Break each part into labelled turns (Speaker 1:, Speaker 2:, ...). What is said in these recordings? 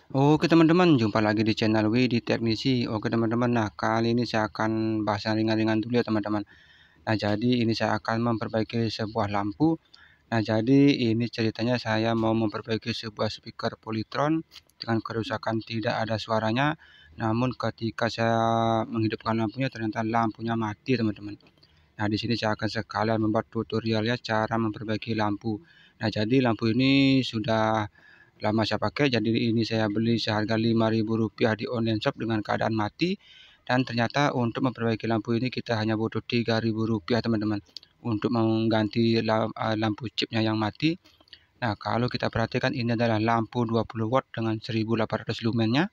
Speaker 1: Oke teman-teman, jumpa lagi di channel Widi Teknisi. Oke teman-teman, nah kali ini saya akan bahas yang ringan-ringan dulu ya teman-teman. Nah jadi ini saya akan memperbaiki sebuah lampu. Nah jadi ini ceritanya saya mau memperbaiki sebuah speaker Polytron dengan kerusakan tidak ada suaranya. Namun ketika saya menghidupkan lampunya ternyata lampunya mati teman-teman. Nah di sini saya akan sekalian membuat tutorialnya cara memperbaiki lampu. Nah jadi lampu ini sudah lama saya pakai, jadi ini saya beli seharga Rp5.000 di online shop dengan keadaan mati. Dan ternyata untuk memperbaiki lampu ini kita hanya butuh Rp3.000 teman-teman, untuk mengganti lampu chipnya yang mati. Nah kalau kita perhatikan ini adalah lampu 20 watt dengan 1800 lumennya.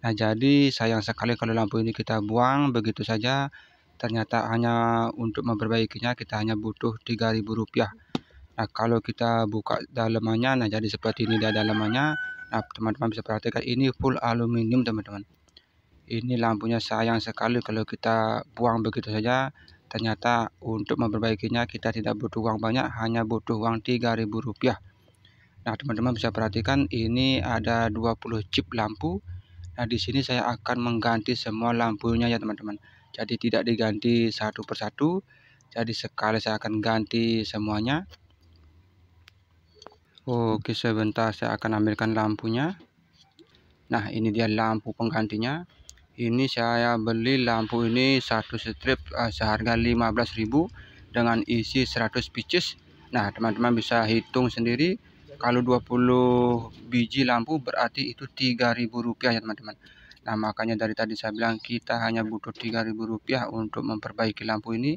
Speaker 1: Nah jadi sayang sekali kalau lampu ini kita buang begitu saja. Ternyata hanya untuk memperbaikinya kita hanya butuh Rp3.000. Nah kalau kita buka dalamannya, nah jadi seperti ini dia dalamannya. Nah teman-teman bisa perhatikan ini full aluminium teman-teman. Ini lampunya sayang sekali kalau kita buang begitu saja. Ternyata untuk memperbaikinya kita tidak butuh uang banyak, hanya butuh uang Rp3.000. Nah teman-teman bisa perhatikan ini ada 20 chip lampu. Nah di sini saya akan mengganti semua lampunya ya teman-teman. Jadi tidak diganti satu persatu. Jadi sekali saya akan ganti semuanya. Oke, sebentar saya akan ambilkan lampunya. Nah ini dia lampu penggantinya. Ini saya beli lampu ini satu strip seharga 15.000 dengan isi 100 pieces. Nah teman-teman bisa hitung sendiri, kalau 20 biji lampu berarti itu Rp3.000 ya teman-teman. Nah makanya dari tadi saya bilang kita hanya butuh Rp3.000 untuk memperbaiki lampu ini.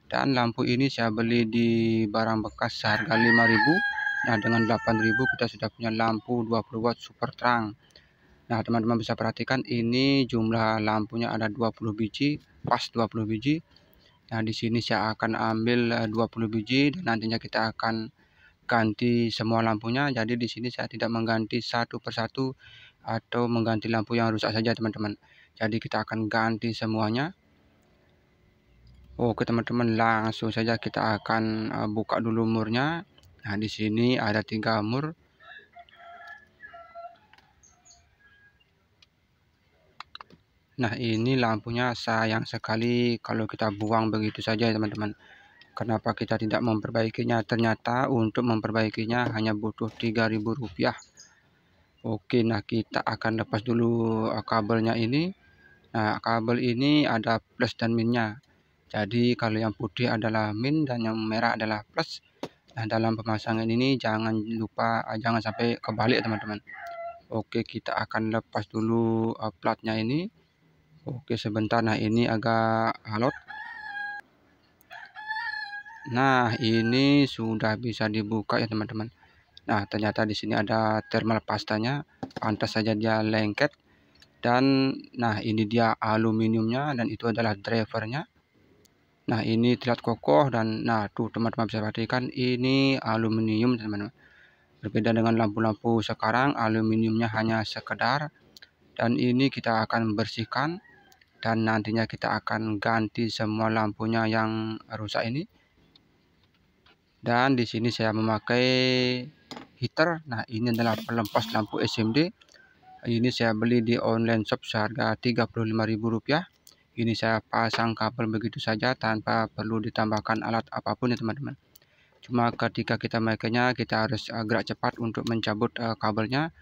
Speaker 1: Dan lampu ini saya beli di barang bekas seharga 5.000. Nah dengan 8.000 kita sudah punya lampu 20 watt super terang. Nah teman-teman bisa perhatikan ini jumlah lampunya ada 20 biji, pas 20 biji. Nah di sini saya akan ambil 20 biji dan nantinya kita akan ganti semua lampunya. Jadi di sini saya tidak mengganti satu persatu atau mengganti lampu yang rusak saja teman-teman. Jadi kita akan ganti semuanya. Oke teman-teman, langsung saja kita akan buka dulu murnya. Nah di sini ada 3 mur. Nah ini lampunya sayang sekali kalau kita buang begitu saja ya teman-teman. Kenapa kita tidak memperbaikinya? Ternyata untuk memperbaikinya hanya butuh Rp3.000. Oke, nah kita akan lepas dulu kabelnya ini. Nah kabel ini ada plus dan minnya. Jadi kalau yang putih adalah min dan yang merah adalah plus. Nah dalam pemasangan ini jangan lupa jangan sampai kebalik teman-teman. Oke, kita akan lepas dulu platnya ini. Oke sebentar, nah ini agak alot. Nah ini sudah bisa dibuka ya teman-teman. Nah ternyata di sini ada thermal pastanya, pantas saja dia lengket. Dan nah ini dia aluminiumnya dan itu adalah drivernya. Nah ini terlihat kokoh dan nah tuh teman-teman bisa perhatikan ini aluminium teman-teman. Berbeda dengan lampu-lampu sekarang, aluminiumnya hanya sekedar. Dan ini kita akan bersihkan dan nantinya kita akan ganti semua lampunya yang rusak ini. Dan di sini saya memakai heater. Nah ini adalah pelempas lampu SMD. Ini saya beli di online shop seharga Rp35.000. Ini saya pasang kabel begitu saja tanpa perlu ditambahkan alat apapun ya teman-teman. Cuma ketika kita memakainya kita harus gerak cepat untuk mencabut kabelnya.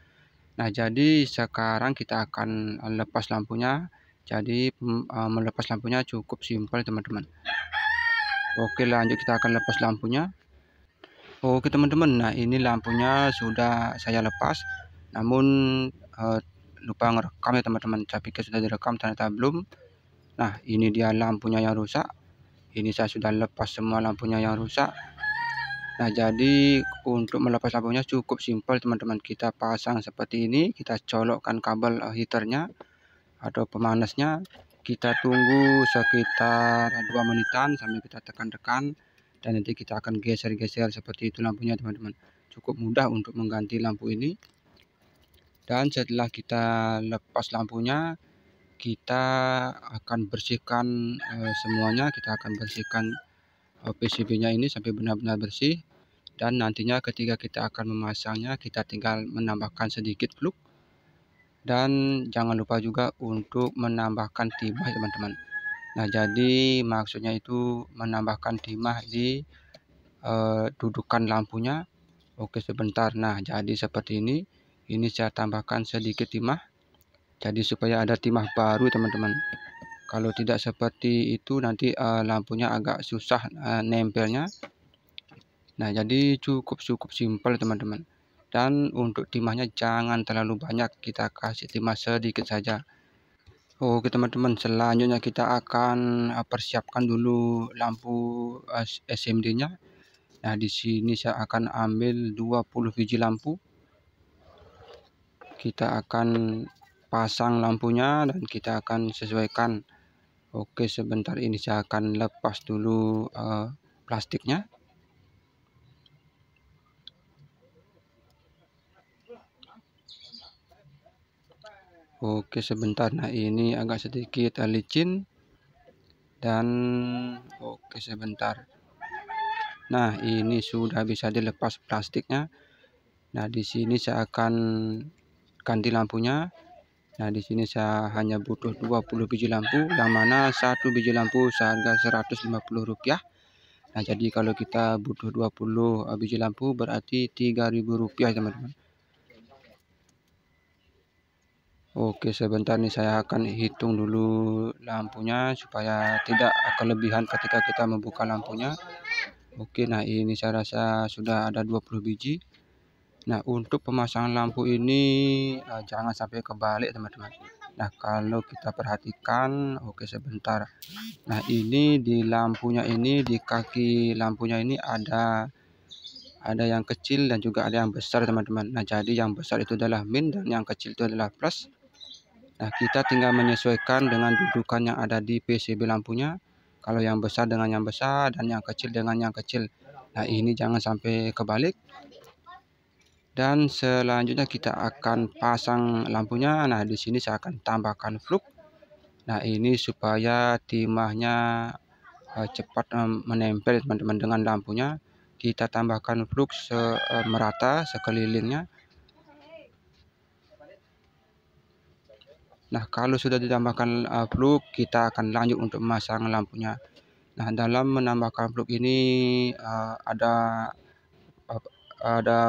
Speaker 1: Nah jadi sekarang kita akan lepas lampunya. Jadi melepas lampunya cukup simpel teman-teman. Oke lanjut, kita akan lepas lampunya. Oke teman-teman, nah ini lampunya sudah saya lepas. Namun lupa ngerekam ya teman-teman. Saya pikir sudah direkam, ternyata belum. Nah ini dia lampunya yang rusak. Ini saya sudah lepas semua lampunya yang rusak. Nah jadi untuk melepas lampunya cukup simpel teman-teman. Kita pasang seperti ini, kita colokkan kabel heaternya atau pemanasnya. Kita tunggu sekitar 2 menitan sambil kita tekan-tekan. Dan nanti kita akan geser-geser seperti itu lampunya teman-teman. Cukup mudah untuk mengganti lampu ini. Dan setelah kita lepas lampunya, kita akan bersihkan semuanya. Kita akan bersihkan PCB nya ini sampai benar-benar bersih. Dan nantinya ketika kita akan memasangnya, kita tinggal menambahkan sedikit plug. Dan jangan lupa juga untuk menambahkan timah teman-teman. Nah jadi maksudnya itu menambahkan timah di dudukan lampunya. Oke sebentar. Nah jadi seperti ini saya tambahkan sedikit timah, jadi supaya ada timah baru teman-teman. Kalau tidak seperti itu nanti lampunya agak susah nempelnya. Nah jadi cukup simpel teman-teman. Dan untuk timahnya jangan terlalu banyak, kita kasih timah sedikit saja. Oke teman-teman, selanjutnya kita akan persiapkan dulu lampu SMD-nya. Nah di sini saya akan ambil 20 biji lampu. Kita akan pasang lampunya dan kita akan sesuaikan. Oke sebentar, ini saya akan lepas dulu plastiknya. Oke sebentar. Nah ini agak sedikit licin dan oke sebentar. Nah ini sudah bisa dilepas plastiknya. Nah di sini saya akan ganti lampunya. Nah di sini saya hanya butuh 20 biji lampu, yang mana satu biji lampu seharga Rp150. Nah jadi kalau kita butuh 20 biji lampu berarti Rp3.000 teman-teman. Oke sebentar nih, saya akan hitung dulu lampunya supaya tidak kelebihan ketika kita membuka lampunya. Oke, nah ini saya rasa sudah ada 20 biji. Nah untuk pemasangan lampu ini jangan sampai kebalik teman-teman. Nah kalau kita perhatikan, oke sebentar. Nah ini di lampunya ini, di kaki lampunya ini ada yang kecil dan juga ada yang besar teman-teman. Nah jadi yang besar itu adalah min dan yang kecil itu adalah plus. Nah kita tinggal menyesuaikan dengan dudukan yang ada di PCB lampunya. Kalau yang besar dengan yang besar dan yang kecil dengan yang kecil. Nah ini jangan sampai kebalik. Dan selanjutnya kita akan pasang lampunya. Nah di sini saya akan tambahkan flux. Nah ini supaya timahnya cepat menempel teman-teman dengan lampunya. Kita tambahkan flux merata sekelilingnya. Nah kalau sudah ditambahkan flux, kita akan lanjut untuk memasang lampunya. Nah dalam menambahkan flux ini ada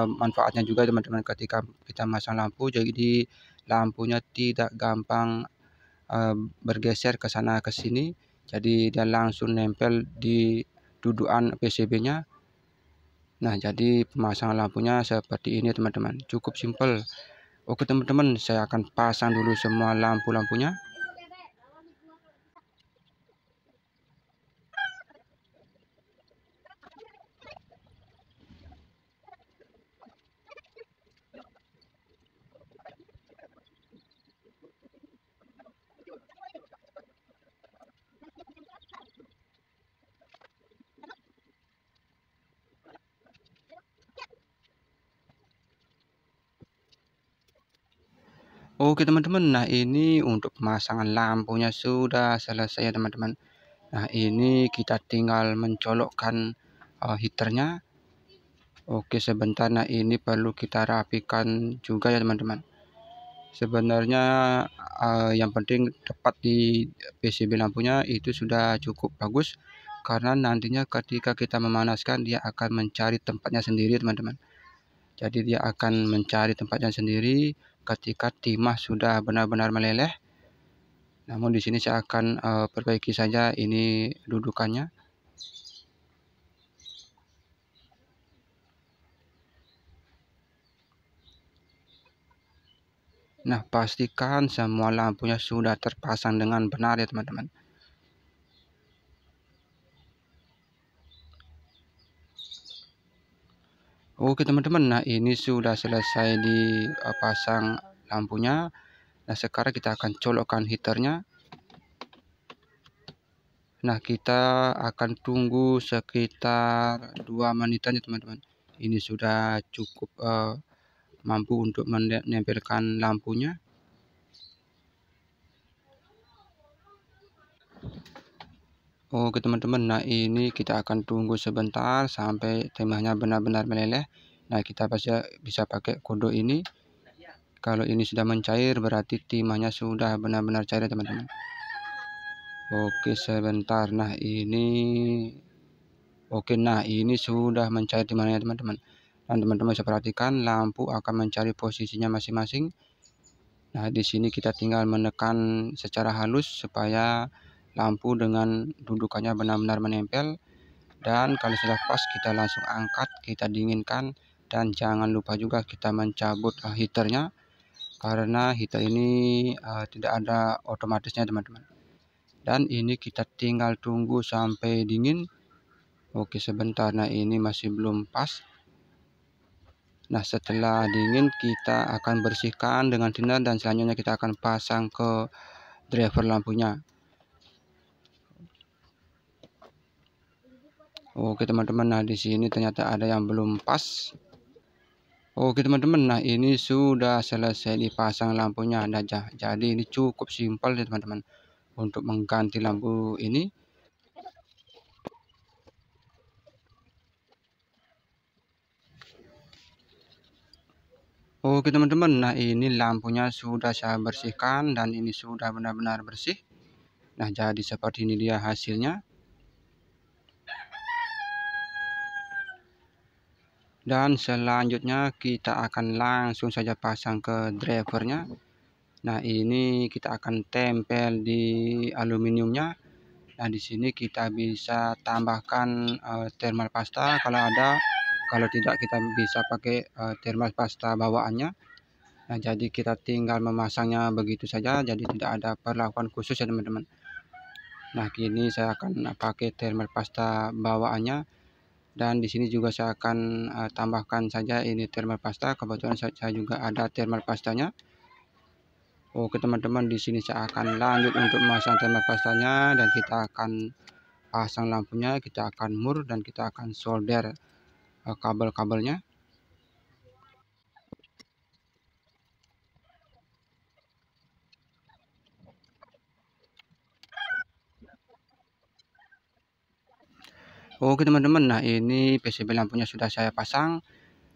Speaker 1: manfaatnya juga teman-teman. Ketika kita masang lampu, jadi lampunya tidak gampang bergeser ke sana ke sini, jadi dia langsung nempel di dudukan PCB-nya. Nah jadi pemasangan lampunya seperti ini teman-teman, cukup simpel. Oke teman-teman, saya akan pasang dulu semua lampu-lampunya. Oke teman-teman, nah ini untuk pemasangan lampunya sudah selesai ya teman-teman. Nah ini kita tinggal mencolokkan heaternya. Oke sebentar, nah ini perlu kita rapikan juga ya teman-teman. Sebenarnya yang penting tepat di PCB lampunya itu sudah cukup bagus, karena nantinya ketika kita memanaskan dia akan mencari tempatnya sendiri teman-teman. Jadi dia akan mencari tempatnya sendiri ketika timah sudah benar-benar meleleh. Namun di sini saya akan perbaiki saja ini dudukannya. Nah pastikan semua lampunya sudah terpasang dengan benar ya teman-teman. Oke teman-teman, nah ini sudah selesai dipasang lampunya. Nah sekarang kita akan colokkan heaternya. Nah kita akan tunggu sekitar 2 menitan ya teman-teman. Ini sudah cukup mampu untuk menempelkan lampunya. Oke teman-teman, nah ini kita akan tunggu sebentar sampai timahnya benar-benar meleleh. Nah kita bisa pakai kode ini. Kalau ini sudah mencair berarti timahnya sudah benar-benar cair ya teman-teman. Oke, sebentar. Nah ini sudah mencair timahnya teman-teman. Dan teman-teman bisa perhatikan lampu akan mencari posisinya masing-masing. Nah, di sini kita tinggal menekan secara halus supaya lampu dengan dudukannya benar-benar menempel. Dan kalau sudah pas kita langsung angkat, kita dinginkan, dan jangan lupa juga kita mencabut heaternya, karena heater ini tidak ada otomatisnya teman-teman. Dan ini kita tinggal tunggu sampai dingin. Oke, sebentar. Nah ini masih belum pas. Nah setelah dingin kita akan bersihkan dengan thinner, dan selanjutnya kita akan pasang ke driver lampunya. Oke teman-teman, nah di sini ternyata ada yang belum pas. Oke teman-teman, nah ini sudah selesai dipasang lampunya. Nah jadi ini cukup simpel ya teman-teman untuk mengganti lampu ini. Oke teman-teman, nah ini lampunya sudah saya bersihkan dan ini sudah benar-benar bersih. Nah jadi seperti ini dia hasilnya. Dan selanjutnya kita akan langsung saja pasang ke drivernya. Nah ini kita akan tempel di aluminiumnya. Nah di sini kita bisa tambahkan thermal pasta kalau ada. Kalau tidak kita bisa pakai thermal pasta bawaannya. Nah jadi kita tinggal memasangnya begitu saja, jadi tidak ada perlakuan khusus ya teman-teman. Nah kini saya akan pakai thermal pasta bawaannya, dan di sini juga saya akan tambahkan saja ini thermal pasta. Kebetulan saya juga ada thermal pastanya. Oke teman-teman, di sini saya akan lanjut untuk memasang thermal pastanya, dan kita akan pasang lampunya, kita akan mur, dan kita akan solder kabel-kabelnya. Oke teman-teman, nah ini PCB lampunya sudah saya pasang.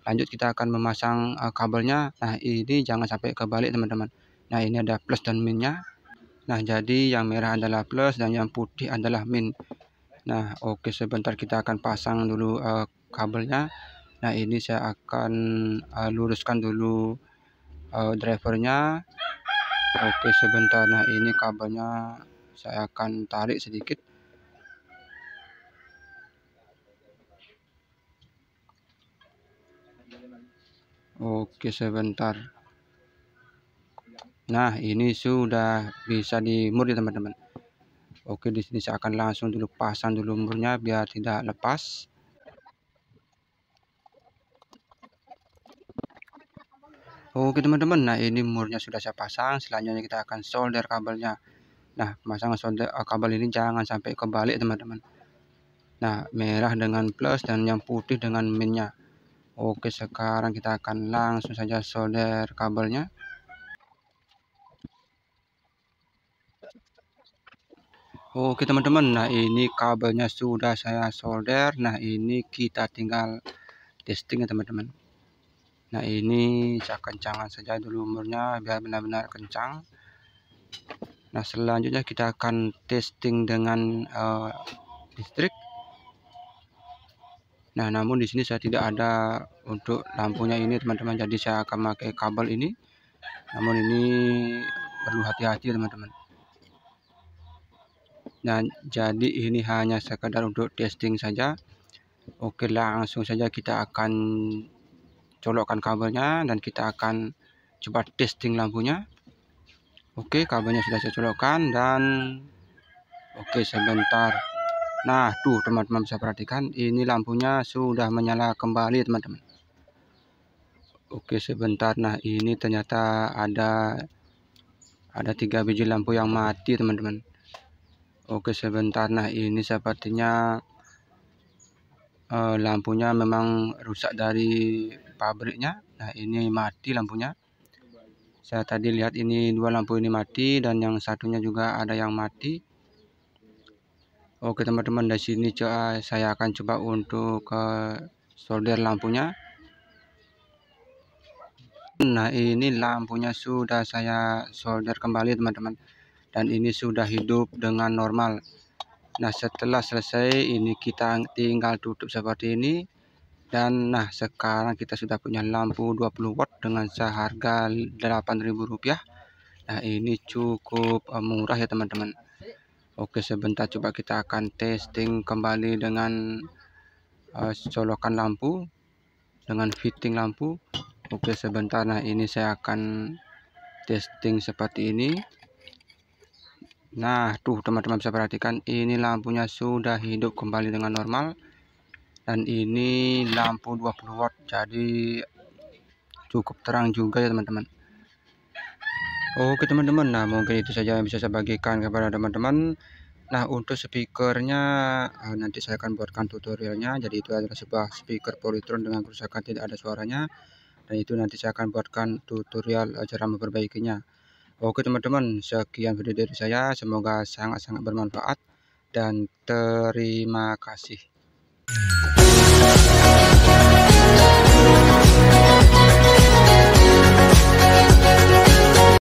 Speaker 1: Lanjut kita akan memasang kabelnya. Nah ini jangan sampai kebalik teman-teman. Nah ini ada plus dan minnya. Nah jadi yang merah adalah plus dan yang putih adalah min. Nah oke, sebentar kita akan pasang dulu kabelnya. Nah ini saya akan luruskan dulu drivernya. Oke sebentar. Nah ini kabelnya saya akan tarik sedikit. Oke sebentar. Nah ini sudah bisa dimur ya teman-teman. Oke, di sini saya akan langsung dulu pasang dulu murnya biar tidak lepas. Oke teman-teman, nah ini murnya sudah saya pasang. Selanjutnya kita akan solder kabelnya. Nah pemasangan solder kabel ini jangan sampai kebalik teman-teman. Nah merah dengan plus dan yang putih dengan minnya. Oke, sekarang kita akan langsung saja solder kabelnya. Oke teman-teman, nah ini kabelnya sudah saya solder. Nah ini kita tinggal testing ya teman-teman. Nah ini saya kencangkan saja dulu umurnya biar benar-benar kencang. Nah selanjutnya kita akan testing dengan listrik. Nah namun di sini saya tidak ada untuk lampunya ini teman-teman, jadi saya akan pakai kabel ini. Namun ini perlu hati-hati teman-teman. Nah jadi ini hanya sekedar untuk testing saja. Oke, langsung saja kita akan colokkan kabelnya dan kita akan coba testing lampunya. Oke, kabelnya sudah saya colokkan dan oke sebentar. Nah tuh teman-teman bisa perhatikan ini lampunya sudah menyala kembali teman-teman. Oke sebentar. Nah ini ternyata ada 3 biji lampu yang mati teman-teman. Oke sebentar. Nah ini sepertinya lampunya memang rusak dari pabriknya. Nah ini mati lampunya. Saya tadi lihat ini 2 lampu ini mati dan yang satunya juga ada yang mati. Oke teman-teman, di sini saya akan coba untuk solder lampunya. Nah, ini lampunya sudah saya solder kembali teman-teman, dan ini sudah hidup dengan normal. Nah, setelah selesai ini kita tinggal tutup seperti ini. Dan nah, sekarang kita sudah punya lampu 20 watt dengan seharga Rp8.000. Nah, ini cukup murah ya teman-teman. Oke, sebentar coba kita akan testing kembali dengan colokan lampu, dengan fitting lampu. Oke, sebentar. Nah, ini saya akan testing seperti ini. Nah, tuh teman-teman bisa perhatikan, ini lampunya sudah hidup kembali dengan normal. Dan ini lampu 20 watt, jadi cukup terang juga ya teman-teman. Oke teman-teman, nah mungkin itu saja yang bisa saya bagikan kepada teman-teman. Nah, untuk speakernya nanti saya akan buatkan tutorialnya. Jadi itu adalah sebuah speaker Polytron dengan kerusakan tidak ada suaranya, dan itu nanti saya akan buatkan tutorial cara memperbaikinya. Oke teman-teman, sekian video dari saya, semoga sangat-sangat bermanfaat dan terima kasih.